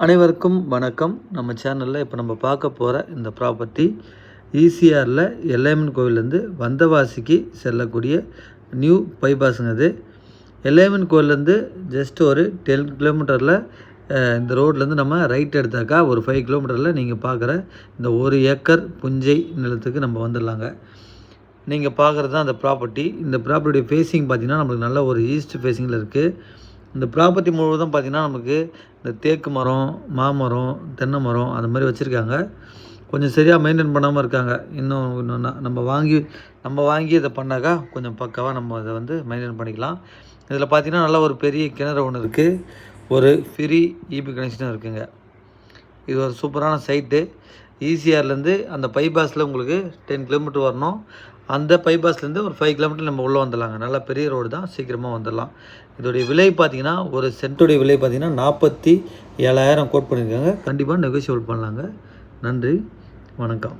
அனைவருக்கும் வணக்கம். நம்ம சேனலில் இப்போ நம்ம பார்க்க போகிற இந்த ப்ராப்பர்ட்டி ஈசிஆரில் எல்லையம்மன் கோவிலேருந்து வந்தவாசிக்கு செல்லக்கூடிய நியூ பைபாஸுங்க. இது எல்லையம்மன் கோவிலேருந்து ஜஸ்ட் ஒரு 10 கிலோமீட்டரில் இந்த ரோட்லேருந்து நம்ம ரைட் எடுத்தாக்கா ஒரு 5 கிலோமீட்டரில் நீங்கள் பார்க்குற இந்த 1 ஏக்கர் புஞ்சை நிலத்துக்கு நம்ம வந்துடலாங்க. நீங்கள் பார்க்குறது தான் அந்த ப்ராப்பர்ட்டி. இந்த ப்ராப்பர்ட்டியோட ஃபேஸிங் பார்த்திங்கன்னா நம்மளுக்கு நல்ல ஒரு ஈஸ்ட் ஃபேஸிங்கில் இருக்குது. இந்த ப்ராப்பர்ட்டி முழுவதும் பார்த்திங்கன்னா நமக்கு இந்த தேக்கு மரம், மாமரம், தென்னை மரம் அந்த மாதிரி வச்சுருக்காங்க. கொஞ்சம் சரியாக மெயின்டைன் பண்ணாமல் இருக்காங்க. இன்னும் நம்ம வாங்கி இதை பண்ணாக்கா கொஞ்சம் பக்காவாக நம்ம அதை வந்து மெயின்டைன் பண்ணிக்கலாம். இதில் பார்த்திங்கன்னா நல்ல ஒரு பெரிய கிணறு ஒன்று இருக்குது. ஒரு ஃப்ரீ இபி கனெக்ஷனும் இருக்குதுங்க. இது ஒரு சூப்பரான சைட்டு. ஈசிஆர்லேருந்து அந்த பைபாஸில் உங்களுக்கு 10 கிலோமீட்டர் வரணும். அந்த பைபாஸ்லேருந்து ஒரு 5 கிலோமீட்டர் நம்ம உள்ளே வந்துடலாங்க. நல்லா பெரிய ரோடு தான், சீக்கிரமாக வந்துடலாம். இதோடைய விலை பார்த்திங்கன்னா ஒரு சென்ட்டுடைய விலை பார்த்திங்கன்னா 47,000 கோட் பண்ணியிருக்காங்க. கண்டிப்பாக நெகோஷியபிள் பண்ணலாங்க. நன்றி, வணக்கம்.